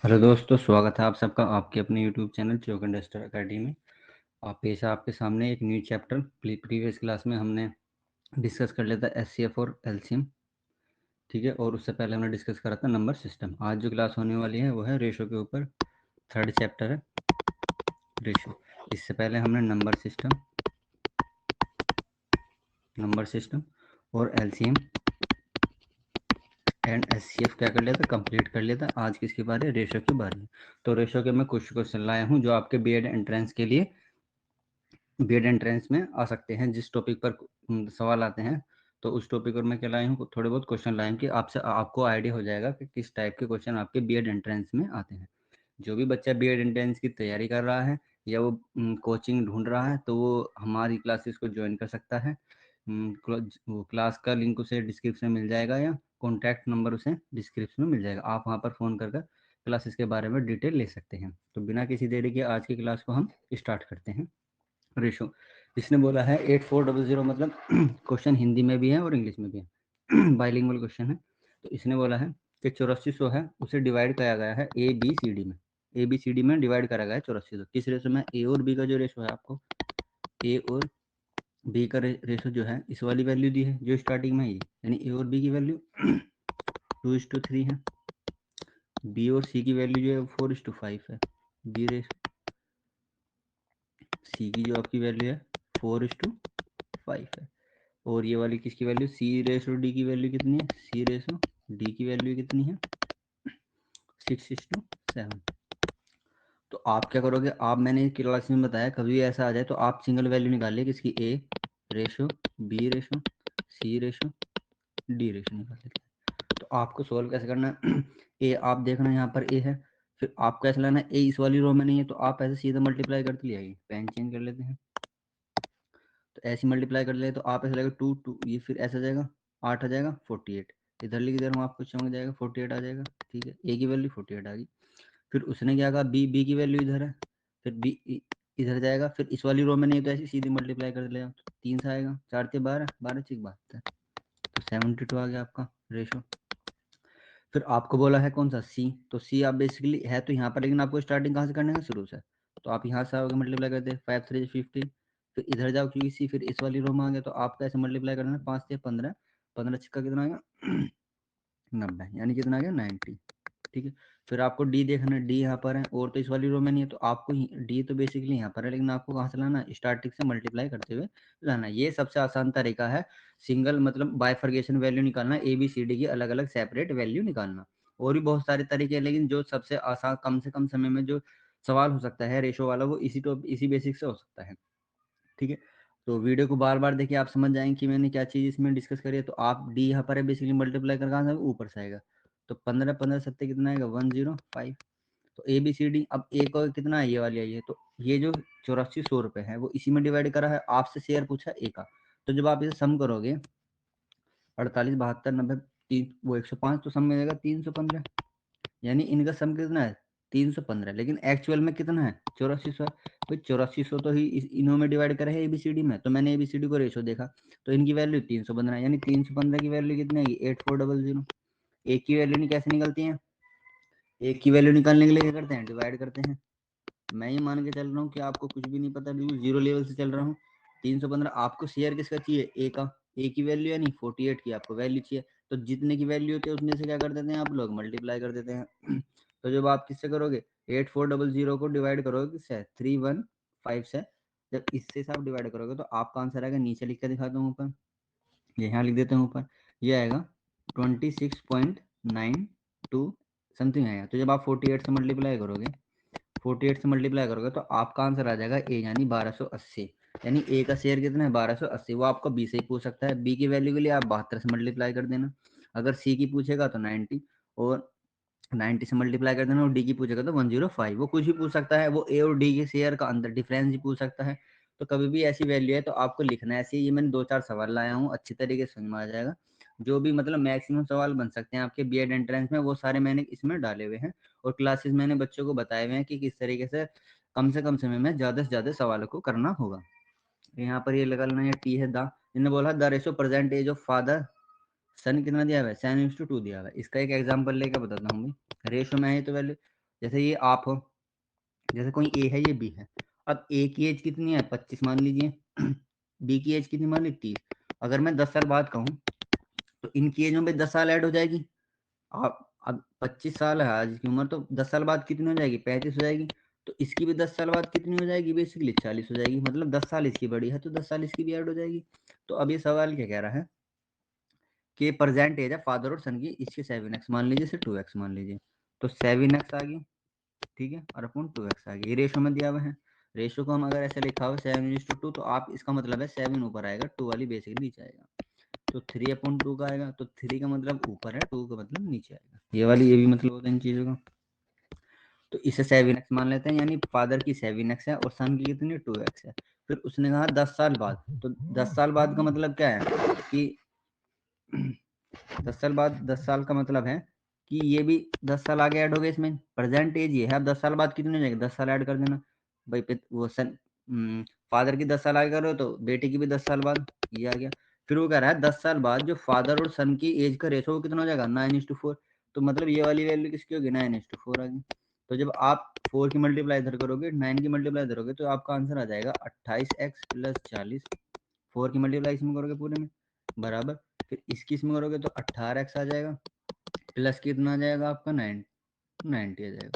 Hello दोस्तों, स्वागत है आप सबका आपके अपने यूट्यूब चैनल चौक इंडस्टर अकेडमी में। आप पेश है आपके सामने एक न्यू चैप्टर। प्रीवियस क्लास में हमने डिस्कस कर लिया था एचसीएफ और एलसीएम, ठीक है। और उससे पहले हमने डिस्कस करा था नंबर सिस्टम। आज जो क्लास होने वाली है वो है रेशो के ऊपर, थर्ड चैप्टर है रेशो। इससे पहले हमने नंबर सिस्टम और एलसीएम एंड एचसीएफ क्या कर लिया था, कंप्लीट कर लिया था। आज किसके बारे, रेशो के बारे में। तो रेशो के मैं कुछ क्वेश्चन लाया हूँ जो आपके बीएड एंट्रेंस के लिए बीएड एंट्रेंस में आ सकते हैं। जिस टॉपिक पर सवाल आते हैं तो उस टॉपिक पर मैं क्या लाया हूँ, थोड़े बहुत क्वेश्चन लाए हूँ कि आपको आइडिया हो जाएगा कि किस टाइप के क्वेश्चन आपके बीएड एंट्रेंस में आते हैं। जो भी बच्चा बीएड एंट्रेंस की तैयारी कर रहा है या वो कोचिंग ढूंढ रहा है तो वो हमारी क्लासेस को ज्वाइन कर सकता है। वो क्लास का लिंक उसे डिस्क्रिप्शन में मिल जाएगा या कॉन्टैक्ट नंबर उसे डिस्क्रिप्शन में मिल जाएगा। आप वहाँ पर फ़ोन कर क्लासेस के बारे में डिटेल ले सकते हैं। तो बिना किसी देरी के आज की क्लास को हम स्टार्ट करते हैं। रेशो इसने बोला है 8400, मतलब क्वेश्चन हिंदी में भी है और इंग्लिश में भी है, बाइलिंगुअल क्वेश्चन है। तो इसने बोला है कि 8400 है, उसे डिवाइड किया गया है ए बी सी डी में। ए बी सी डी में डिवाइड करा गया है 8400। किस रेशो में, ए और बी का जो रेशो है, आपको ए और बी का रेशो जो है, इस वाली वैल्यू दी है जो स्टार्टिंग में ही, यानी ए और बी की वैल्यू 2:3 है। बी और सी की वैल्यू जो है 4:5 है। बी रेशो सी की जो आपकी वैल्यू है 4:5 है। और ये वाली किसकी वैल्यू, सी रेशो डी की वैल्यू कितनी है, सी रेशो डी की वैल्यू कितनी है 6:7। तो आप क्या करोगे, आप मैंने क्लास में बताया कभी ऐसा आ जाए तो आप सिंगल वैल्यू निकालिए किसकी, ए रेशो बी रेशो सी रेशो डी रेशो निकाल लेते हैं। तो आपको सोल्व कैसे करना है, ए आप देखना यहाँ पर ए है, फिर आपको ऐसा लेना है ए इस वाली रो में नहीं है तो आप ऐसे सीधा मल्टीप्लाई करते ले आइए। पेन चेंज कर लेते हैं, तो ऐसे मल्टीप्लाई कर ले तो आप ऐसे लगेगा 2 ये फिर ऐसा जाएगा 8 आ जाएगा 48। इधर लिख दे रहा हूँ आपको, चमक जाएगा 48 आ जाएगा, ठीक है। ए की वैल्यू 48 आ गई। फिर उसने क्या कहा, बी की वैल्यू इधर है, फिर बी इधर जाएगा, फिर इस वाली रो में नहीं है तो ऐसे सीधी मल्टीप्लाई कर लेगा तो 3 से आएगा, 4 से 12, 12 से 72, तो 72 आ गया आपका रेशो। फिर आपको बोला है कौन सा, सी। तो सी आप बेसिकली है तो यहाँ पर, लेकिन आपको स्टार्टिंग कहाँ से करना है, शुरू से। तो आप यहाँ से आओगे, मल्टीप्लाई कर दे 5 3 50, फिर इधर जाओ क्योंकि सी फिर इस वाली रो में आ गया तो आपको ऐसे मल्टीप्लाई करना है 5 से 15, 15 छक्का कितना आ गया 90, यानी कितना आ गया 90, ठीक है। फिर आपको डी देखना है, डी यहाँ पर है और तो इस वाली रो में नहीं है तो आपको डी तो बेसिकली यहाँ पर है, लेकिन आपको कहाँ से लाना है, स्टार्टिंग से मल्टीप्लाई करते हुए लाना है। ये सबसे आसान तरीका है सिंगल, मतलब बाइफर्गेशन वैल्यू निकालना, ए बी सी डी की अलग अलग सेपरेट वैल्यू निकालना। और भी बहुत सारे तरीके हैं, लेकिन जो सबसे आसान, कम से कम समय में जो सवाल हो सकता है रेशो वाला, वो इसी बेसिक से हो सकता है, ठीक है। तो वीडियो को बार बार देखिए, आप समझ जाएंगे कि मैंने क्या चीज़ इसमें डिस्कस करी है। तो आप डी यहाँ पर है बेसिकली मल्टीप्लाई कर, कहाँ से ऊपर से आएगा, तो 15 15 सत्ते कितना आएगा 105। तो ए बी सी डी, अब ए को कितना है, ये वाली आई है, तो ये जो 8400 है वो इसी में डिवाइड करा है, आपसे शेयर पूछा ए का। तो जब आप इसे सम करोगे 48 72 90 तीन वो 105, तो सम में जाएगा 315, यानी इनका सम कितना है 315, लेकिन एक्चुअल में कितना है 8400। भाई 8400 तो ही इन्हों में डिवाइड करा है एबीसीडी में, तो मैंने एबीसीडी को रेशो देखा तो इनकी वैल्यू 315 है, यानी 315 की वैल्यू कितनी आएगी 8400। एक की वैल्यू नहीं कैसे निकलती है, एक की वैल्यू निकालने के लिए क्या करते हैं, डिवाइड करते हैं। मैं ये मान के चल रहा हूँ कि आपको कुछ भी नहीं पता, बिल्कुल जीरो लेवल से चल रहा हूँ। 315 आपको शेयर किसका चाहिए, ए का, ए की वैल्यू यानी 48 की आपको वैल्यू चाहिए, तो जितने की वैल्यू होती है उतने से क्या कर देते हैं आप लोग, मल्टीप्लाई कर देते हैं। तो जब आप किससे करोगे 8400 को डिवाइड करोगे किससे 315 से, जब इससे से आप डिवाइड करोगे तो आपका आंसर आएगा, नीचे लिख के दिखाता हूँ ऊपर, यहाँ लिख देते हैं ऊपर, ये आएगा 26.92 समथिंग आएगा। तो जब आप 48 से मल्टीप्लाई करोगे, 48 से मल्टीप्लाई करोगे तो आपका आंसर आ जाएगा ए, यानी 1280। यानी ए का शेयर कितना है 1280। वो आपको बी से ही पूछ सकता है, बी की वैल्यू के लिए आप 72 से मल्टीप्लाई कर देना। अगर सी की पूछेगा तो 90, और 90 से मल्टीप्लाई कर देना, और डी की पूछेगा तो 105। वो कुछ भी पूछ सकता है, वो ए और डी के शेयर का अंदर डिफरेंस ही पूछ सकता है। तो कभी भी ऐसी वैल्यू है तो आपको लिखना है ऐसे। ये मैंने 2 4 सवाल लाया हूँ, अच्छी तरीके से समझ में आ जाएगा। जो भी मतलब मैक्सिमम सवाल बन सकते हैं आपके बीएड एंट्रेंस में, वो सारे मैंने इसमें डाले हुए हैं, और क्लासेस मैंने बच्चों को बताए हुए हैं कि किस तरीके से कम समय में ज़्यादा से ज़्यादा सवालों को करना होगा। यहाँ पर ये लगा लेना, ये टी है द, इन्होंने बोला the ratio present age of father son कितना दिया हुआ है 7:2 दिया हुआ है। इसका एक एग्जांपल लेकर बताता हूँ भाई। रेशो में है तो वैल्यू, जैसे ये आप हो, जैसे कोई ए है, ये बी है। अब ए की एज कितनी है, 25 मान लीजिए। बी की एज कितनी मान ली, 30। अगर मैं 10 साल बाद कहूँ तो इनकी एज में भी 10 साल ऐड हो जाएगी। आप अब 25 साल है आज की उम्र, तो 10 साल बाद कितनी हो जाएगी, 35 हो जाएगी। तो इसकी भी 10 साल बाद कितनी हो जाएगी, बेसिकली 40 हो जाएगी। मतलब 10 साल इसकी बड़ी है तो 10 साल इसकी भी ऐड हो जाएगी। तो अब ये सवाल क्या कह रहा है कि प्रेजेंट एज है फादर और सन की, इसके 7x मान लीजिए, से 2x मान लीजिए। तो 7x आ गई, ठीक है, और अपन 2x आ गई। ये रेशो में दिया हुआ है। रेशो को हम अगर ऐसे लिखा हो 7:2, तो आप इसका मतलब है 7 ऊपर आएगा, 2 वाली बेसिकली नीचे आएगा। तो 3/2 का आएगा, तो 3 का मतलब ऊपर है, 2 का मतलब नीचे आएगा। ये वाली ये भी मतलब होता है इन चीज़ों का। तो इसे 7x मान लेते हैं, यानी फादर की 7x है और सन की कितनी 2x है। फिर उसने कहा 10 साल बाद, तो 10 साल बाद का मतलब क्या है कि 10 साल बाद, 10 साल का मतलब है कि ये भी 10 साल आगे ऐड हो गए इसमें। प्रेजेंट एज ये है, अब 10 साल बाद कितने हो जाएंगे, 10 साल ऐड कर देना भाई। वो सन फादर की 10 साल आगे करो तो बेटे की भी 10 साल बाद, ये आ गया। फिर वो कह रहा है 10 साल बाद जो फादर और सन की एज का रेशो कितना हो जाएगा, 9:4। तो मतलब ये वाली वैल्यू किसकी होगी, 9:4 आ गई। तो जब आप 4 की मल्टीप्लाई इधर करोगे, 9 की मल्टीप्लाई इधर करोगे, तो आपका आंसर आ जाएगा 28x + 40। 4 की मल्टीप्लाई इसमें करोगे पूरे में, बराबर। फिर इसकी इसमें करोगे तो 18x आ जाएगा, प्लस कितना आ जाएगा आपका 90 आ जाएगा।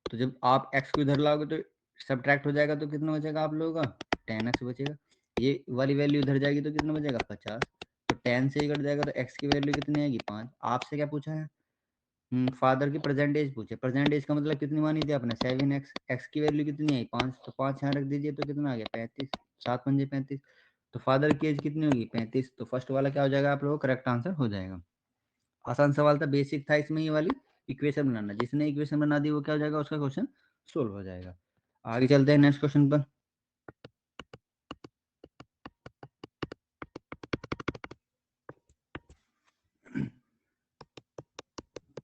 तो जब आप x को इधर लाओगे तो सब्ट्रैक्ट हो जाएगा, तो कितना बचेगा आप लोगों का, 10x बचेगा। ये वाली वैल्यू इधर जाएगी तो कितना बचेगा, 50। तो 10 से ही कट जाएगा, तो x की वैल्यू कितनी आएगी, 5। आपसे क्या पूछा है, फादर की प्रेजेंट एज पूछे। प्रेजेंट एज का मतलब कितनी मानी थी आपने, 7x। x की वैल्यू कितनी आई, 5। तो 5 यहाँ रख दीजिए, तो कितना आ गया, 35। 7 पंजे 35। तो फादर की एज कितनी होगी, 35। तो फर्स्ट वाला क्या हो जाएगा आप लोगों का करेक्ट आंसर हो जाएगा। आसान सवाल था, बेसिक था, इसमें ये वाली इक्वेशन बनाना। जिसने इक्वेशन बना दी वो क्या हो जाएगा, उसका क्वेश्चन सोल्व हो जाएगा। आगे चलते हैं नेक्स्ट क्वेश्चन पर।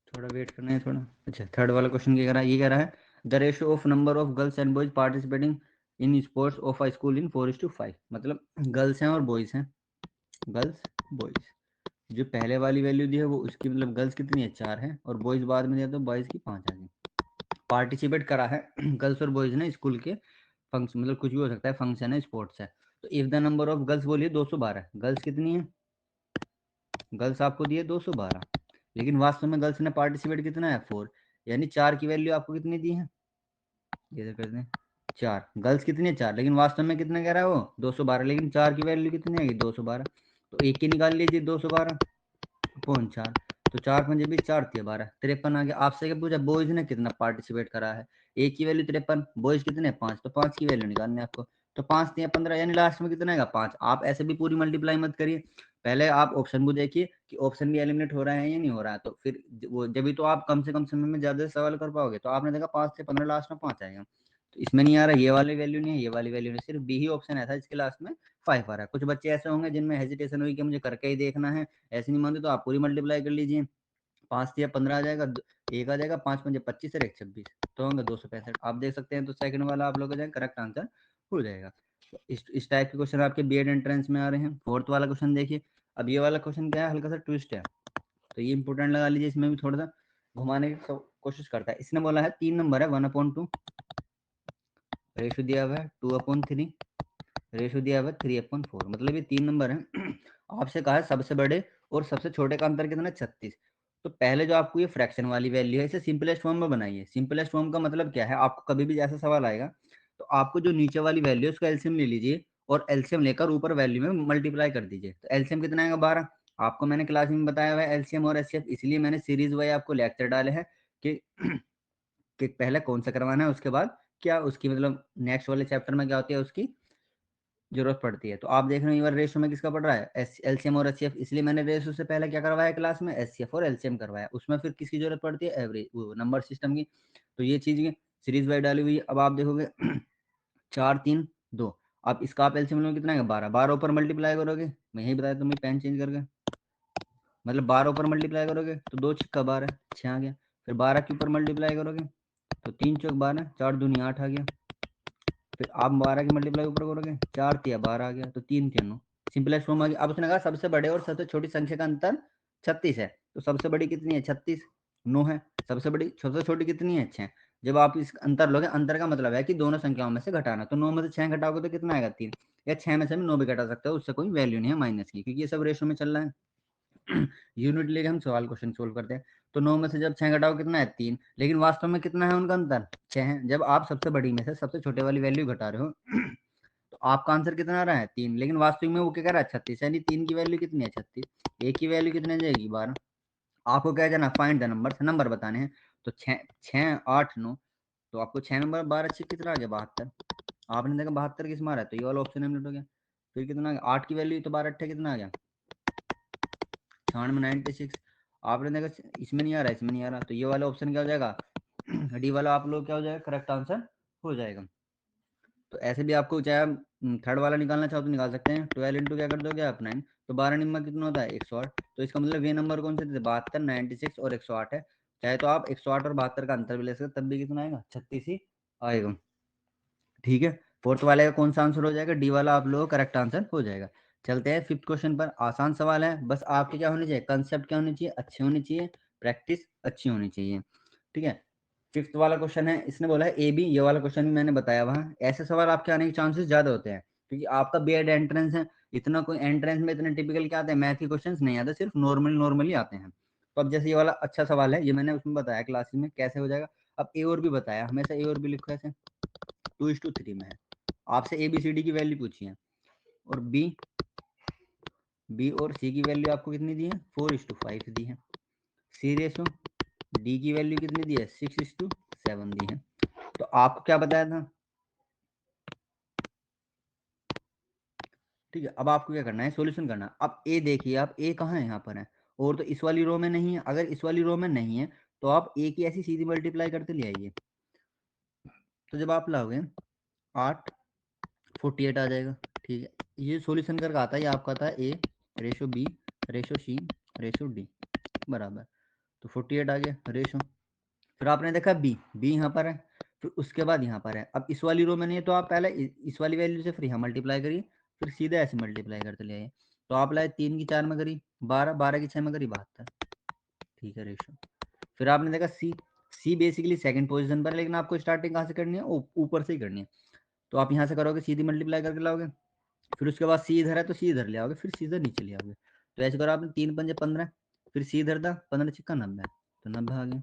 थोड़ा वेट करना है थोड़ा। अच्छा, थर्ड वाला क्वेश्चन क्या कह रहा है, ये कह रहा है the ratio of number of girls and boys participating in sports of a school इन 4:5। मतलब गर्ल्स हैं और बॉयज हैं, गर्ल्स बॉयज। जो पहले वाली वैल्यू दी है वो उसकी मतलब गर्ल्स कितनी है, 4 है, और बॉयज बाद में दिया तो बॉयज की 5 आ गई। पार्टिसिपेट करा है गर्ल्स और बॉयज ने स्कूल के फंक्शन, मतलब कुछ भी हो सकता है, फंक्शन है, स्पोर्ट्स है। तो if the number of girls बोलिए 212। गर्ल्स कितनी है, गर्ल्स आपको दिए 212, लेकिन वास्तव में गर्ल्स ने पार्टिसिपेट कितना है, 4। यानी 4 की वैल्यू आपको कितनी दी है, ये कर दें, 4। गर्ल्स कितनी है, 4, लेकिन वास्तव में कितना कह रहा है वो, 212, लेकिन 4 की वैल्यू कितनी आएगी, 212। तो एक की निकाल लीजिए, 212 पौन 4। तो 4 पंजे भी 4 थी 12, 53 आ गया। आपसे क्या पूछा, बॉयज ने कितना पार्टिसिपेट करा है, एक की वैल्यू 53, बॉयज कितने 5, तो 5 की वैल्यू निकालनी है आपको। तो 5 दिया 15, यानी लास्ट में कितना आएगा, 5। आप ऐसे भी पूरी मल्टीप्लाई मत करिए, पहले आप ऑप्शन को देखिए कि ऑप्शन भी एलिमिनेट हो रहा है या नहीं हो रहा है। तो फिर वो जब भी तो आप कम से कम समय में ज्यादा सवाल कर पाओगे। तो आपने देखा 5 से 15, लास्ट में 5 आएगा। तो इसमें नहीं आ रहा, ये वाली वैल्यू नहीं है, ये वाली वैल्यू नहीं, सिर्फ बी ही ऑप्शन ऐसा इसके लास्ट में 5 आ रहा है। कुछ बच्चे ऐसे होंगे जिनमें हेजिटेशन हुई कि मुझे करके ही देखना है, ऐसे नहीं मानते, तो आप पूरी मल्टीप्लाई कर लीजिए। 5 से 15 आ जाएगा, एक आ जाएगा, 5 पंजे 25 और 1 26, तो होंगे 265। आप देख सकते हैं, तो सेकंड वाला आप लोग का करेक्ट आंसर हो जाएगा। तो इस टाइप के क्वेश्चन आपके बीएड एंट्रेंस में आ रहे हैं। फोर्थ वाला क्वेश्चन देखिए। अब ये वाला क्वेश्चन क्या है, हल्का सा ट्विस्ट है, तो ये इंपोर्टेंट लगा लीजिए। इसमें भी थोड़ा सा घुमाने की कोशिश करता है। इसने बोला है 3 नंबर है, 1/2, रेशो दिया हुआ है 2/3, रेशो दिया हुआ है 3/4। मतलब ये 3 नंबर है। आपसे कहा है सबसे बड़े और सबसे छोटे का अंतर कितना है, 36। तो पहले जो आपको ये फ्रैक्शन वाली वैल्यू है, इसे सिंपलेस्ट फॉर्म में बनाइए। सिंपलेस्ट फॉर्म का मतलब क्या है, आपको कभी भी जैसा सवाल आएगा तो आपको जो नीचे वाली वैल्यू है उसका एलसीएम ले लीजिए, और एलसीएम लेकर ऊपर वैल्यू में मल्टीप्लाई कर दीजिए। तो एलसीएम कितना आएगा, 12। आपको मैंने क्लास में बताया हुआ है एलसीएम और एचसीएफ, इसलिए मैंने सीरीज वाइज आपको लेक्चर डाले हैं कि कि पहले कौन सा करवाना है, उसके बाद क्या उसकी मतलब नेक्स्ट वाले चैप्टर में क्या होती है उसकी जरूरत पड़ती है। तो आप देख रहे हो ये बार रेशो में किसका पड़ रहा है, एलसीएम और एचसीएफ, इसलिए मैंने रेशो से पहले क्या करवाया क्लास में, एचसीएफ और एलसीएम करवाया। उसमें फिर किसकी जरूरत पड़ती है, एवरेज नंबर सिस्टम की। तो ये चीज सीरीज वाइज डाली हुई है। अब आप देखोगे 4 3 2। अब इसका आप एलसीएम में कितना है, 12। 12 ऊपर मल्टीप्लाई करोगे, मैं यही बताया तुम्हें, पेन चेंज करके, मतलब 12 ऊपर मल्टीप्लाई करोगे तो 2 छिक्का 12, 6 आ गया। फिर 12 के ऊपर मल्टीप्लाई करोगे तो 3 चौक 12, 4 दूनी 8 आ गया। फिर आप 12 की मल्टीप्लाई ऊपर करोगे, 4 तिया 12 आ गया, तो 3 तिया 9। सिंपलेस्ट फॉर्म आ गया। अब उसने कहा सबसे बड़े और सबसे छोटी संख्या का अंतर 36 है। तो सबसे बड़ी कितनी है, 36, 9 है। सबसे बड़ी सबसे छोटी कितनी है, 6। जब आप इस अंतर लोगे, अंतर का मतलब है कि दोनों संख्याओं में से घटाना, तो 9 में से 6 घटाओगे तो कितना आएगा 3, या 6 में से हम 9 भी घटा सकते हो, उससे कोई वैल्यू नहीं है माइनस की, क्योंकि ये सब रेशो में चल रहा है। यूनिट लेके हम सवाल क्वेश्चन सोल्व करते हैं। तो 9 में से जब 6 घटाओ कितना है 3, लेकिन वास्तव में कितना है उनका अंतर 6 है। जब आप सबसे बड़ी में से सबसे छोटे वाली वैल्यू घटा रहे हो तो आपका आंसर कितना आ रहा है 3, लेकिन वास्तविक में वो क्या कह रहा है 36, यानी 3 की वैल्यू कितनी है 36, एक की वैल्यू कितनी जाएगी 12। आपको क्या करना, फाइंड द नंबर, नंबर बताने हैं। तो 6 6 8 9, तो आपको 6 नंबर 12 6 कितना आ गया 72। आपने देखा 72 किस मारा है, तो ये वाला ऑप्शन एलिमिनेट हो गया। फिर कितना आ गया 8 की वैल्यू, तो 12 8 कितना आ गया 96। आपने देखा इसमें नहीं आ रहा, इसमें नहीं आ रहा, तो ये वाला ऑप्शन क्या हो जाएगा डी वाला आप लोग क्या हो जाएगा, करेक्ट आंसर हो जाएगा। तो ऐसे भी आपको चाहे थर्ड वाला निकालना चाहो तो निकाल सकते हैं। 12 इंटू क्या कर दोगे आप 9, तो 12 निम्मा कितना होता है 108। तो इसका मतलब ये नंबर कौन से थे 72 96 और 108 है। चाहे तो आप 108 और 72 का अंतर भी ले सकते, तब भी कितना आएगा 36 ही आएगा। ठीक है, फोर्थ वाले का कौन सा आंसर हो जाएगा, डी वाला आप लोगों का करेक्ट आंसर हो जाएगा। चलते हैं फिफ्थ क्वेश्चन पर। आसान सवाल है, बस आपके क्या होने चाहिए, कंसेप्ट क्या होने चाहिए, अच्छे होने चाहिए, प्रैक्टिस अच्छी होनी चाहिए। ठीक है, फिफ्थ वाला क्वेश्चन है, इसने बोला है ए बी, ये वाला क्वेश्चन भी मैंने बताया वहाँ, ऐसे सवाल आपके आने के चांसेस ज्यादा होते हैं, क्योंकि आपका बीएड एंट्रेंस है। इतना कोई एंट्रेंस में इतने टिपिकल क्या आते हैं, मैथ के क्वेश्चन नहीं आते, सिर्फ नॉर्मली आते हैं। तो अब जैसे ये वाला अच्छा सवाल है, ये मैंने उसमें बताया क्लासेस में कैसे हो जाएगा। अब ए और बी बताया, हमेशा ए और बी लिखो ऐसे 2:3 में है। आपसे ए बी सी डी की वैल्यू पूछी है, और बी और सी की वैल्यू आपको कितनी दी है 4:5 दी है। सी रेशो डी की वैल्यू कितनी दी है 6:7 दी है। तो आपको क्या बताया था, ठीक है। अब आपको क्या करना है, सॉल्यूशन करना। अब ए देखिए, आप ए कहाँ है, यहाँ पर है, और तो इस वाली रो में नहीं है। अगर इस वाली रो में नहीं है तो आप ए की ऐसी सीधी मल्टीप्लाई करते ले आइए। तो जब आप लाओगे 8 48 आ जाएगा। ठीक है, ये सॉल्यूशन करके आता है, ये आपका आता है ए रेशो बी रेशो सी रेशो डी बराबर, तो 48 आ गया रेशो। फिर आपने देखा बी, बी यहाँ पर है, फिर उसके बाद यहाँ पर है। अब इस वाली रो में नहीं है, तो आप पहले इस वाली वैल्यू से फिर यहाँ मल्टीप्लाई करिए, फिर सीधे ऐसे मल्टीप्लाई करते ले आइए। तो आप लाए 3 की 4 में करी 12, 12 की 6 में करी 72। ठीक है रेशो। फिर आपने देखा सी, सी बेसिकली सेकंड पोजीशन पर है, लेकिन आपको स्टार्टिंग कहाँ से करनी है, ऊपर से ही करनी है। तो आप यहाँ से करोगे, सीधी मल्टीप्लाई करके लाओगे, फिर उसके बाद सी इधर है तो सी इधर ले आओगे, फिर सी इधर नीचे ले आओगे। तो ऐसे करो आपने 3 पंजे 15, फिर सी इधर था 15 छिक्का 90, तो 90 आ गया।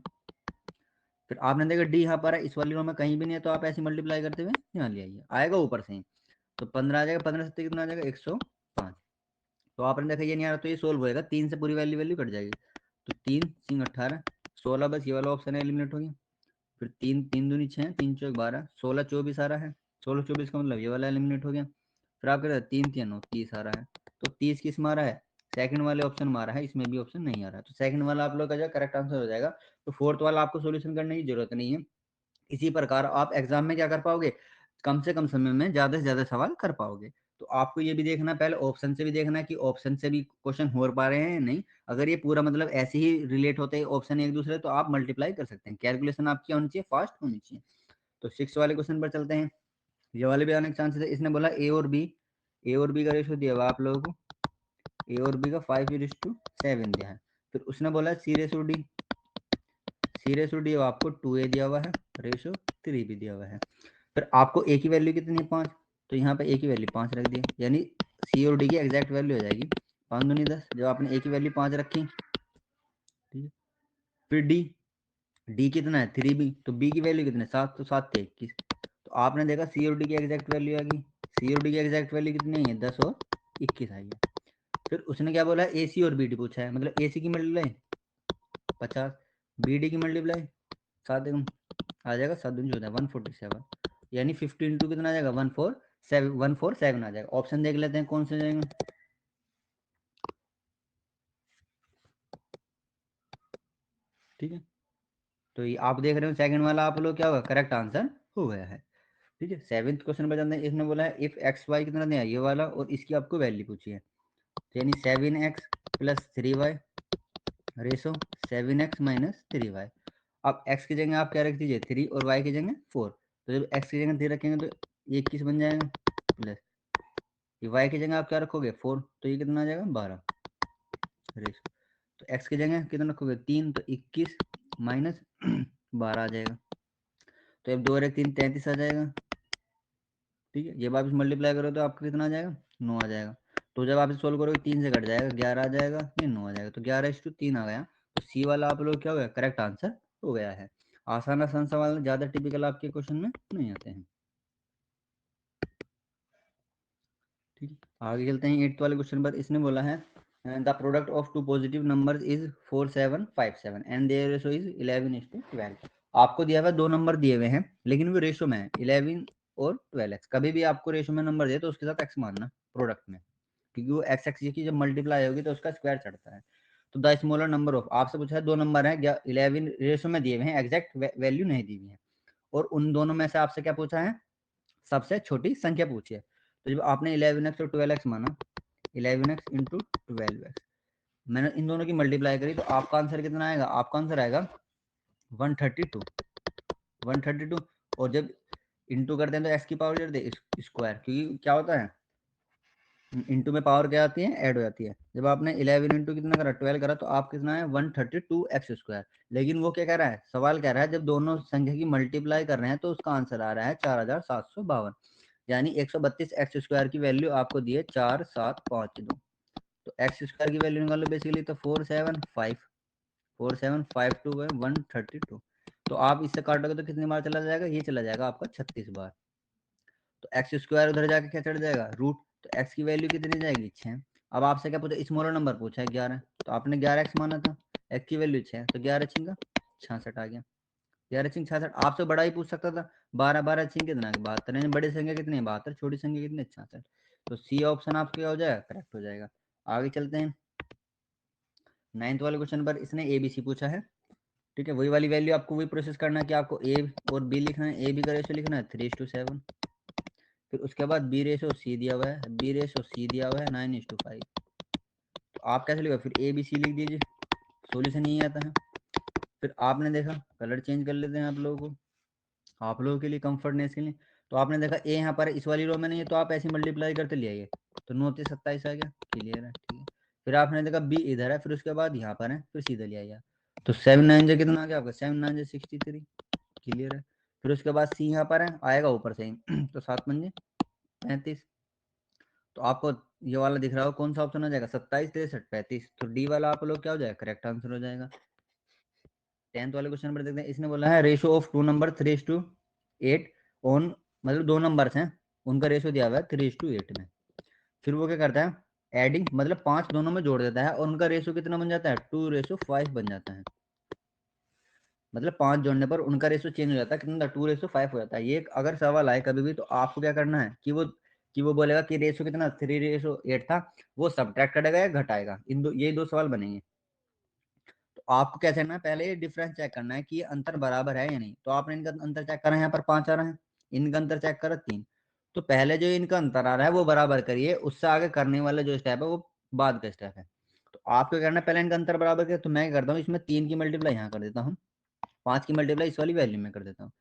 फिर आपने देखा डी यहाँ पर है, इस वाली रो में कहीं भी नहीं है, तो आप ऐसे मल्टीप्लाई करते हुए यहाँ ले आइए, आएगा ऊपर से ही। तो 15 आ जाएगा, 15 से कितना आ जाएगा 105। तो आपने देखा ये नहीं आ रहा, तो ये सोल्व होएगा, 3 से पूरी वैल्यू वैल्यू कट जाएगी। तो 3 3 18 16, बस ये वाला ऑप्शन एलिमिनेट हो गया। फिर 3 3 दूनी 6, 3 चौक 12, 16 24 आ रहा है, 16 24 का मतलब ये वाला एलिमिनेट हो गया। फिर आप कहते हैं 3 3 9 30 आ रहा है। तो 30 किस में आ रहा है, सेकंड वाले ऑप्शन में आ रहा है, इसमें भी ऑप्शन नहीं आ रहा है, तो सेकंड वाला आप लोग का जो करेक्ट आंसर हो जाएगा। तो फोर्थ वाला आपको सोल्यूशन करने की जरूरत नहीं है। इसी प्रकार आप एग्जाम में क्या कर पाओगे, कम से कम समय में ज्यादा से ज्यादा सवाल कर पाओगे। तो आपको ये भी देखना, पहले ऑप्शन से भी देखना है कि ऑप्शन से भी क्वेश्चन हो पा रहे हैं या नहीं। अगर ये पूरा मतलब ऐसे ही रिलेट होते हैं ऑप्शन एक दूसरे, तो आप मल्टीप्लाई कर सकते हैं, कैलकुलेशन आपकी होनी चाहिए, फास्ट होनी चाहिए। तो सिक्स वाले क्वेश्चन पर चलते हैं। ये वाले भी आने के चांसेस है। इसने बोला ए और बी का रेशो दिया हुआ आप लोगों को, ए और बी का 5:7 दिया है। फिर उसने बोला सी रेशो डी आपको 2a दिया हुआ है, रेशो 3 भी दिया हुआ है। फिर आपको ए की वैल्यू कितनी है 5, तो यहाँ पे ए की वैल्यू 5 रख दी, यानी सी और डी की एग्जैक्ट वैल्यू हो जाएगी 5 दूनी 10। जब आपने ए की वैल्यू 5 रखी, ठीक है। फिर डी, डी कितना है 3b, तो बी की वैल्यू कितनी है 7, तो 7 से 21। तो आपने देखा सी और डी की एग्जैक्ट वैल्यू आ गई, सी और डी की एग्जैक्ट वैल्यू कितनी है 10 और 21 आई है। फिर उसने क्या बोला, ए सी और बी डी पूछा है, मतलब ए सी की मल्टीप्लाई 50, बी डी की मल्टीप्लाई 7 आ जाएगा, 7 दूनी 14 147, यानी 15 कितना आ जाएगा 147 आ जाएगा। ऑप्शन देख लेते हैं कौन से जाएंगे। ठीक है, तो ये आप देख रहे हो सेकंड वाला आप लोग क्या होगा, करेक्ट आंसर हो गया है। ठीक है, सेवेंथ क्वेश्चन पर जाते हैं। इसने बोला है इफ एक्स वाई कितना दिया ये वाला, और इसकी आपको वैल्यू पूछी है, तो यानी 7x plus 3y ratio 7x minus 3y। अब x की जगह आप क्या रख दीजिए 3, और y की जगह 4। तो जब x की जगह 3 रखेंगे तो ये 21 बन जाएगा, प्लस ये y की जगह आप क्या रखोगे 4, तो ये कितना आ जाएगा 12 रेशो। तो x की जगह कितना रखोगे 3, तो 21 माइनस 12 आ जाएगा। तो अब 2 और 1 3 33 आ जाएगा। ठीक है, ये वापस मल्टीप्लाई करो तो आपका कितना आ जाएगा, 9 आ जाएगा। तो जब आप इसे सोल्व करोगे 3 से कट जाएगा, 11 आ जाएगा, ये 9 आ जाएगा, तो 11:3 आ गया। तो सी वाला आप लोग क्या हो गया, करेक्ट आंसर हो गया है। आसान आसान सवाल ज़्यादा टिपिकल आपके क्वेश्चन में नहीं आते हैं। ठीक है, आगे चलते हैं 8th वाले क्वेश्चन पर। इसने बोला है the product of two positive number is 4757 and their ratio is 11:12। आपको दिया हुआ दो नंबर दिए हुए हैं, लेकिन वो रेशो में है 11 और 12x। कभी भी आपको रेशो में नंबर दे तो उसके साथ x मानना प्रोडक्ट में, क्योंकि वो एक्स एक्स की जब मल्टीप्लाई होगी तो उसका स्क्वायर चढ़ता है। तो द स्मॉलर नंबर ऑफ, आपसे पूछा है दो नंबर है 11 रेशो में दिए हुए हैं, एग्जैक्ट वैल्यू नहीं दी हुई है, और उन दोनों में से आपसे क्या पूछा है, सबसे छोटी संख्या पूछी है। तो जब आपने 11x और 12x माना, 11x इंटू 12x, मैंने इन दोनों की मल्टीप्लाई करी, तो आपका आंसर कितना आएगा, आपका आंसर आएगा 132। 132, और जब इंटू करते हैं तो एक्स की पावर जोड़ दे स्क्वायर, क्योंकि क्या होता है इंटू में पावर क्या आती है, ऐड हो जाती है। जब आपने 11 इंटू कितना करा, 12 करा, तो आप कितना है 132x²। लेकिन वो क्या कह रहा है, सवाल कह रहा है जब दोनों संख्या की मल्टीप्लाई कर रहे हैं तो उसका आंसर आ रहा है 4752, यानी 132x² की वैल्यू आपको दी है 4752। तो x² की वैल्यू निकालो बेसिकली, तो 4752 है 132। तो आप इससे काटोगे तो कितनी बार चला जाएगा, ये चला जाएगा आपका 36 बार। तो x² उधर जाके क्या चढ़ जाएगा, रूट, तो x की वैल्यू कितनी जाएगी 6। अब आपसे क्या पूछा, स्मॉलर नंबर पूछा है 11, तो आपने 11x माना था, x की वैल्यू 6, तो 11 छिंगा 66 आ गया। 11 छिंग 66, आपसे बड़ा ही पूछ सकता था, 12 12 छिंग कितना, 72, यानी बड़ी संख्या कितनी है 72, छोटी संख्या कितनी 66। तो सी ऑप्शन आपका क्या हो जाएगा, करेक्ट हो जाएगा। आगे चलते हैं 9th वाले क्वेश्चन पर। इसने ए बी सी पूछा है। ठीक है, वही वाली वैल्यू आपको वही प्रोसेस करना है कि आपको ए और बी लिखना है, ए बी का रेशो लिखना है 3:7। फिर उसके बाद बी रेशो सी दिया हुआ है, बी रेशो सी दिया हुआ है 9:5। तो आप कैसे लिखोगे, फिर ए बी सी लिख दीजिए, सोल्यूशन यही आता है। फिर आपने देखा, कलर चेंज कर लेते हैं आप लोगों को, आप लोगों के लिए कंफर्टनेस के लिए। तो आपने देखा ए यहाँ पर इस वाली रो में नहीं है, तो आप ऐसे मल्टीप्लाई करते ले आइए, तो 9×3 = 27 आ गया, क्लियर है। ठीक है, फिर आपने देखा बी इधर है, फिर उसके बाद यहाँ पर है, फिर सीधा ले आइए, तो 7×9 कितना आ गया आपका, 7×9 63, क्लियर है। फिर उसके बाद सी यहाँ पर है, आएगा ऊपर से ही तो 7×5 = 35। तो आपको ये वाला दिख रहा हो कौन सा ऑप्शन हो जाएगा, 27 63 35, तो डी वाला आप लोग क्या हो जाएगा, करेक्ट आंसर हो जाएगा। 10th वाले क्वेश्चन पर देखते हैं। इसने बोला है ratio of two number 3:8 on, मतलब दो नंबर्स हैं, उनका रेशो दिया हुआ है 3:8 में। फिर वो क्या करता है, एडिंग, मतलब 5 दोनों में जोड़ देता है, और उनका रेशो कितना बन जाता है, 2:5 बन जाता है। मतलब 5 जोड़ने पर उनका रेशो चेंज हो जाता है, कितना, 2:5 हो जाता है। ये अगर सवाल आए कभी भी, तो आपको क्या करना है कि वो बोलेगा कि रेशो कितना 3:8 था, वो सब्ट्रैक्ट करेगा या घटाएगा, इन दो, ये दो सवाल बनेंगे। तो आपको क्या करना है, पहले ये डिफरेंस चेक करना है कि ये अंतर बराबर है या नहीं। तो आपने इनका अंतर चेक करा है, यहाँ पर 5 आ रहा है, इनका अंतर चेक करा 3। तो पहले जो इनका अंतर आ रहा है वो बराबर करिए, उससे आगे करने वाला जो स्टेप है वो बाद का स्टेप है। तो आपको करना है, पहले इनका अंतर बराबर किया, तो मैं क्या करता हूँ, इसमें 3 की मल्टीप्लाई यहाँ कर देता हूँ, 5 की मल्टीप्लाई इस वाली वैल्यू में कर देता हूँ।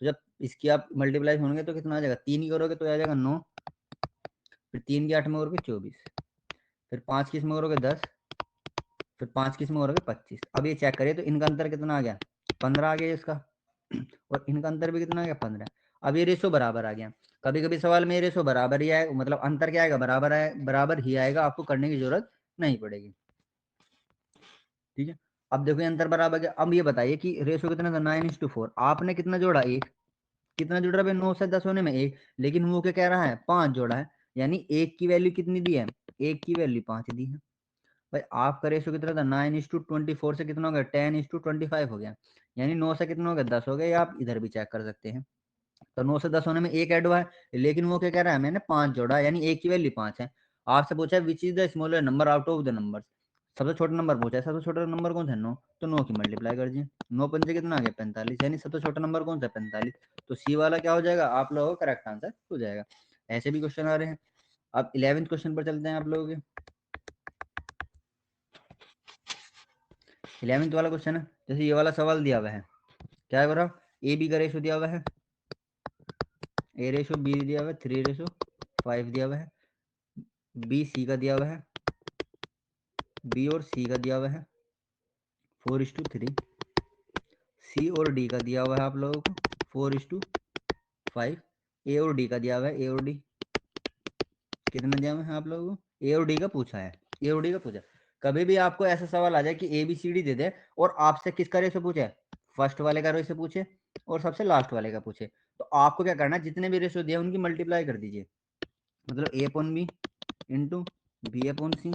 तो जब इसकी आप मल्टीप्लाई होंगे तो कितना आ जाएगा, 3 की करोगे तो आ जाएगा 9, फिर 3 की 8 में करोगे 24, फिर 5 की इसमें करोगे 10, फिर 5 की इसमें करोगे 25। अब ये चेक करिए तो इनका अंतर कितना आ गया, 15 आ गया इसका, और इनका अंतर भी कितना आ गया, 15। अब ये रेशो बराबर आ गया। कभी कभी सवाल में ये रेशो बराबर ही आएगा, मतलब अंतर क्या आएगा, बराबर ही आएगा, आपको करने की जरूरत नहीं पड़ेगी। ठीक है, अब देखो ये अंतर बराबर गया। अब ये बताइए कि रेशो कितना था, 9:4। आपने कितना जोड़ा, एक, कितना जोड़ रहा है 9 से 10 होने में एक, लेकिन वो क्या कह रहा है 5 जोड़ा है, यानी एक की वैल्यू कितनी दी है, एक की वैल्यू 5 दी है। भाई आपका रेशो कितना था, 9:24 से कितना हो गया, 10:25 हो गया, यानी 9 से कितना हो गया, 10 हो गया। या आप इधर भी चेक कर सकते हैं, तो 9 से 10 होने में एक ऐड हुआ है, लेकिन वो क्या कह रहा है, मैंने 5 जोड़ा, यानी एक की वैल्यू 5 है। आपसे पूछा है which is the smaller number out of the number, सबसे छोटा नंबर पूछा है, सबसे छोटा नंबर कौन सा है, 9, तो 9 की मल्टीप्लाई कर दिए, 9×5 कितना आ गया 45, यानी सबसे छोटा नंबर कौन सा है 45। तो सी वाला क्या हो जाएगा, आप लोगों का करेक्ट आंसर हो जाएगा। ऐसे भी क्वेश्चन आ रहे हैं। अब 11th क्वेश्चन पर चलते हैं आप लोगों के। 11th वाला क्वेश्चन है, जैसे ये वाला सवाल दिया हुआ है, क्या है बता, ए बी का रेशो दिया हुआ है, ए रेशो बी दिया हुआ है 3:5 दिया हुआ है, बी सी का दिया हुआ है, बी और सी का दिया हुआ है 4:3, सी और डी का दिया हुआ है आप लोगों को 4:5। ए और डी का दिया हुआ है, ए और डी कितना दिया हुआ है आप लोगों को, ए और डी का पूछा है, ए और डी का पूछा। कभी भी आपको ऐसा सवाल आ जाए कि ए बी सी डी दे दे और आपसे किसका रेशो पूछे, फर्स्ट वाले का रेशो पूछे और सबसे लास्ट वाले का पूछे, तो आपको क्या करना है, जितने भी रेशो दिए उनकी मल्टीप्लाई कर दीजिए। मतलब a upon b into b upon c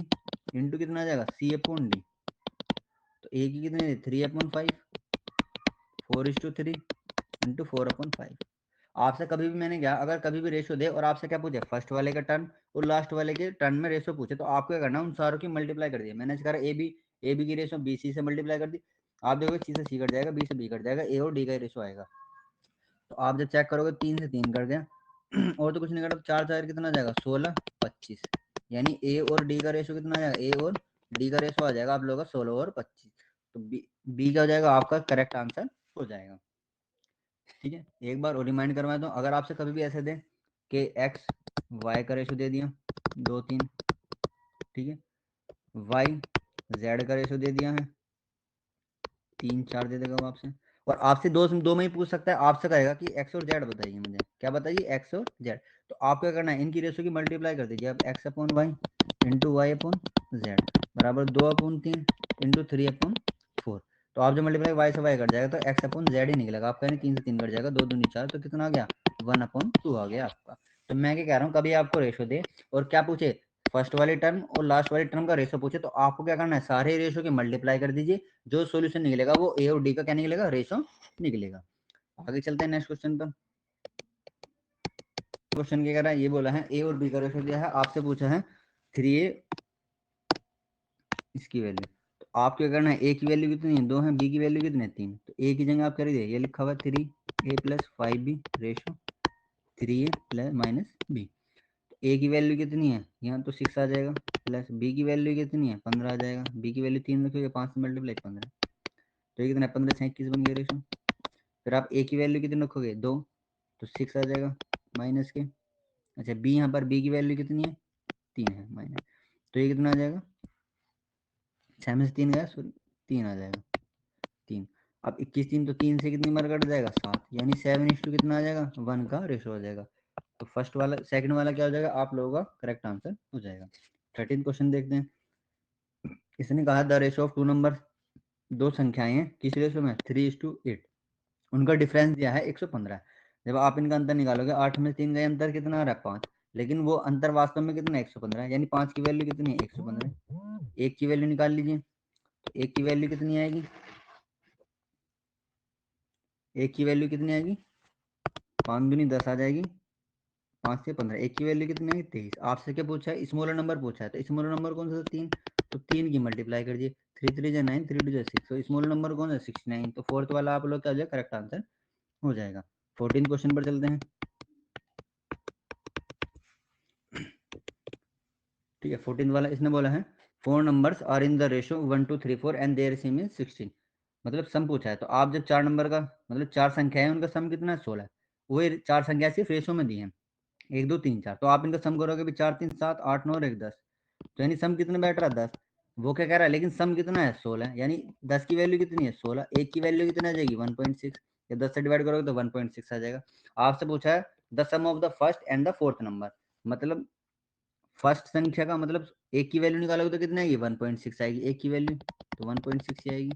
into कितना आ जाएगा सी अपॉन डी। तो ए की कितने 3/5, 4:3 इंटू 4/5। आपसे कभी भी मैंने क्या, अगर कभी भी रेशो दे और आपसे क्या पूछे, फर्स्ट वाले का टर्न और लास्ट वाले के टर्न में रेशो पूछे, तो आपको क्या करना है, उन सारों की मल्टीप्लाई कर दी। मैंने करा ए बी की रेशो बी सी से मल्टीप्लाई कर दी, आप देखोगे सी से सी कट जाएगा, बी से बी कट जाएगा, ए और डी का रेशो आएगा। तो आप जब चेक करोगे 3 से 3 कर दिया और तो कुछ नहीं करता, 4 4 कितना आ जाएगा 16 25, यानी ए और डी का रेशो कितना आ जाएगा, ए और डी का रेशो आ जाएगा आप लोगों का 16 और 25। तो बी क्या हो जाएगा आपका करेक्ट आंसर हो जाएगा। ठीक है, एक बार और रिमाइंड करवा दूं, अगर आपसे कभी भी ऐसे दे कि एक्स वाई का रेशो दे दिया 2 3, ठीक है, वाई जेड का रेशो दे दिया है 3 4 दे देगा वो आपसे, और आपसे दो में ही पूछ सकता है, आपसे कहेगा कि एक्स और जेड बताइए, मुझे क्या बताइए एक्स और जेड। तो आप क्या करना है, इनकी रेशो की मल्टीप्लाई कर दीजिए। अब x upon y into y upon z बराबर 2/3 इंटू 3/4। तो आप जब मल्टीप्लाई वाई से वाई कर जाएगा तो एक्स अपॉन जेड ही निकलेगा, आपका 3 से 3 कट जाएगा, 2 दूनी 4, तो कितना आ गया 1/2 आ गया आपका। तो मैं क्या कह रहा हूँ, कभी आपको रेशो दे और क्या पूछे, फर्स्ट वाले टर्म और लास्ट वाले टर्म का रेशो पूछे, तो आपको क्या करना है, सारे रेशो की मल्टीप्लाई कर दीजिए, जो सॉल्यूशन निकलेगा वो ए और डी का क्या निकलेगा, रेशो निकलेगा। आगे चलते हैं नेक्स्ट क्वेश्चन पर। क्वेश्चन क्या कह रहा है, ये बोला है ए और बी का रेशो दिया है, आपसे पूछा है 3a इसकी वैल्यू। तो आप क्या करना है, ए की वैल्यू कितनी है 2 है, बी की वैल्यू कितनी है 3, तो ए की जगह आप कर दीजिए, ये लिखा हुआ 3a + 5b ratio 3a plus minus b. A की वैल्यू कितनी है, यहाँ तो 6 आ जाएगा, प्लस बी की वैल्यू कितनी है 15 आ जाएगा, बी की वैल्यू 3 रखोगे, 5 से मल्टीप्लाई 15, तो ये कितना है 15 से 21 बन गया रेशो। फिर आप ए की वैल्यू कितनी रखोगे 2, तो 6 आ जाएगा माइनस के। अच्छा बी, यहाँ पर बी की वैल्यू कितनी है 3 है माइनस, तो ये कितना आ जाएगा 6 में से 3 गया, सॉरी 3 आ जाएगा 3। अब 21 3, तो 3 से कितनी बार कट जाएगा 7, यानी 7:2 कितना आ जाएगा 1 का रेशो हो जाएगा। तो फर्स्ट वाला सेकंड वाला क्या हो जाएगा आप लोगों का करेक्ट आंसर हो जाएगा। 13 क्वेश्चन देखते हैं। इसने कहा the ratio of two number, दो संख्याएं हैं किस रेशो में 3:8, उनका डिफरेंस दिया है 115। जब आप इनका अंतर निकालोगे 8 में 3 गए, अंतर कितना आ रहा है 5, लेकिन वो अंतर वास्तव में कितना है 115 है, यानी 5 की वैल्यू कितनी है 115। एक की वैल्यू निकाल लीजिए, तो एक की वैल्यू कितनी आएगी, एक की वैल्यू कितनी आएगी 5 दूनी 10 आ जाएगी, 5 से 15, एक की वैल्यू कितनी आएगी 23। आपसे क्या पूछा है, स्मॉलर नंबर पूछा है, तो स्मॉलर नंबर कौन सा 3, तो 3 की मल्टीप्लाई कर दिए, 3 3 जा 9, 3 2 जा 6, तो स्मॉलर नंबर कौन सा 69। तो फोर्थ वाला आप लोग क्या हो जाएगा करेक्ट आंसर हो जाएगा। 14 क्वेश्चन पर चलते हैं। ठीक है, 14 वाला इसने बोला है 4 numbers are in the ratio 1 2 3 4 and their sum is 16। मतलब सम पूछा है, तो आप जब 4 नंबर का मतलब 4 संख्या है उनका सम कितना है 16 है, वही 4 संख्या सिर्फ रेशो में दी है 1 2 3 4, तो आप इनका सम करोगे भी 4 3 7 8 9 और 1 10, तो यानी सम कितना बैठ रहा है 10। वो क्या कह रहा है, लेकिन सम कितना है 16, यानी 10 की वैल्यू कितनी है 16, एक की वैल्यू कितना आ जाएगी 1.6, या 10 से डिवाइड करोगे तो 1.6 आ जाएगा। आपसे पूछा है the sum of the first and the fourth number, मतलब फर्स्ट संख्या का मतलब एक की वैल्यू निकालोगे तो कितनी आएगी 1.6 आएगी, एक की वैल्यू तो 1.6 ही आएगी।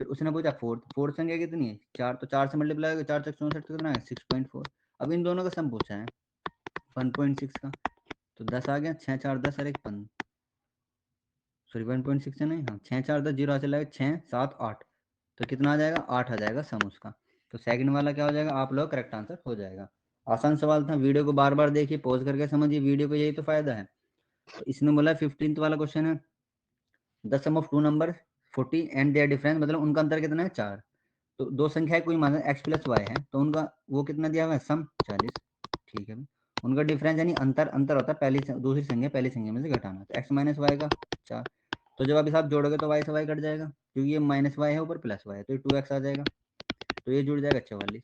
फिर उसने पूछा फोर्थ, फोर्थ संख्या कितनी है 4, तो 4 से मल्टीप्लाई होगा 4 तक 64, तो कितना है 6.4। अब इन दोनों का सम पूछा है 1.6 का, तो 10 आ गया, 6 4 10 और एक 15, सॉरी 1.6 है नहीं, हाँ 6 4 10 जीरो चला गया, 6 7 8, तो कितना आ जाएगा 8 आ जाएगा सम उसका। तो सेकंड वाला क्या हो जाएगा आप लोग करेक्ट आंसर हो जाएगा। आसान सवाल था, वीडियो को बार बार देखिए, पॉज करके समझिए वीडियो को, यही तो फायदा है। तो इसने बोला 15th वाला क्वेश्चन है the sum of two number 40 and their difference, मतलब उनका अंतर कितना है 4। तो दो संख्या कोई मान एक्स प्लस वाई है, तो उनका वो कितना दिया हुआ है सम 40, ठीक है। उनका डिफरेंस यानी अंतर, अंतर होता है पहली दूसरी संख्या पहली संख्या में से घटाना, तो एक्स माइनस वाई का 4। तो जब आप इस आप जोड़ोगे तो वाई से वाई कट जाएगा, क्योंकि ये माइनस वाई है ऊपर प्लस वाई है, तो ये 2x आ जाएगा, तो ये जुड़ जाएगा 44।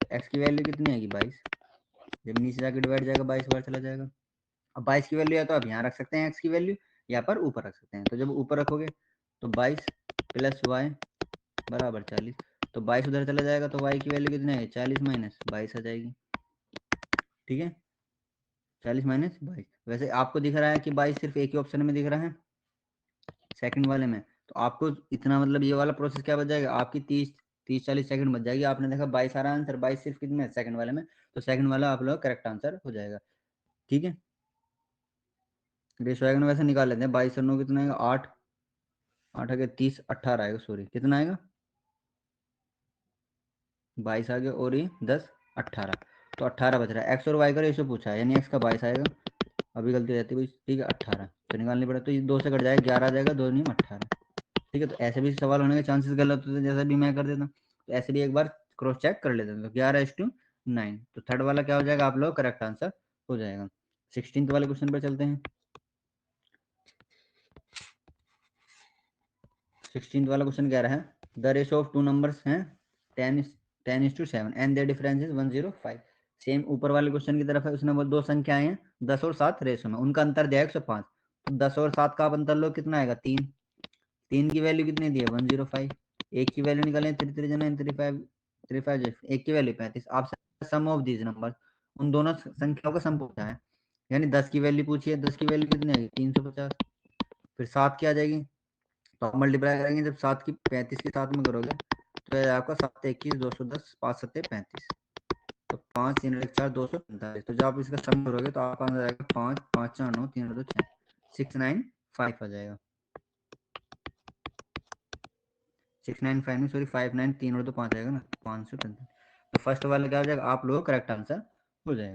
तो एक्स की वैल्यू कितनी आएगी 22, जब नीचे जाकर डिवाइड जाएगा 22 बार चला जाएगा। अब 22 की वैल्यू या तो आप यहाँ रख सकते हैं एक्स की वैल्यू, या पर ऊपर रख सकते हैं, तो जब ऊपर रखोगे तो 22 + y बराबर 40, तो 22 उधर चला जाएगा तो y की वैल्यू कितनी है, 40 माइनस 22 आ जाएगी। ठीक है, 40 माइनस 22। वैसे आपको दिख रहा है कि 22 सिर्फ एक ही ऑप्शन में दिख रहा है, सेकंड वाले में। तो आपको इतना मतलब ये वाला प्रोसेस क्या बच जाएगा, आपकी 30-40 सेकंड बच जाएगी। आपने देखा 22 आ रहा आंसर, 22 सिर्फ कितने सेकंड वाले में, तो सेकंड वाला आप लोग करेक्ट आंसर हो जाएगा। ठीक है, रेशो आएगा ना, वैसे निकाल लेते हैं। 22 और 9 कितना आएगा, 8, 8 आगे 30, 18 आएगा, सॉरी कितना आएगा, 22 आ गया और ये 10, 18। तो 18 बच रहा है। एक्स और वाई का रेशो पूछा है, यानी एक्स का 22 आएगा, अभी गलती हो जाती है भाई। ठीक है, 18 तो निकालनी पड़े, तो ये 2 से कट जाएगा, 11 आ जाएगा, 2 नहीं 18। ठीक है, तो ऐसे भी सवाल होने के चांसेस गलत होते हैं, जैसा भी मैं कर देता हूँ। तो ऐसे भी एक बार क्रॉस चेक कर लेते हैं। तो 11:9, तो थर्ड वाला क्या हो जाएगा आप लोग, करेक्ट आंसर हो जाएगा। 16th वाले क्वेश्चन पर चलते हैं। 16th वाला क्वेश्चन कह रहा है, the ratio of two numbers हैं 10:7 and their difference is 105। Same ऊपर वाले क्वेश्चन की तरफ है, उसने वो दो संख्याएं हैं 10 और 7 रेशो में, उनका अंतर दिया है 105। तो 10 और 7 का आप अंतर लो, कितना आएगा, 3। 3 की वैल्यू कितनी दी है, 105। एक की वैल्यू निकालें, 3 3 9 35, 35 एक की वैल्यू 35। आप सम ऑफ दीज नंबर, उन दोनों संख्याओं का सम पूछा है, यानी 10 की वैल्यू पूछी है, 10 की वैल्यू कितनी आएगी, 350। फिर 7 की आ जाएगी, तो आप मल्टीप्लाई करेंगे जब 7 की 35 के साथ में करोगे, तो ये आपका 7 21 210, 5 7 35, तो 5 3 1 4 245। तो जब आप इसका सम करोगे तो आपका आंसर आएगा 5 5 4 9 3 2 6, 695 आ जाएगा। 695 में सॉरी 59, 3 और 2 5 आएगा ना, 545। तो फर्स्ट वाला क्या हो जाएगा, आप लोग करेक्ट आंसर हो जाएगा।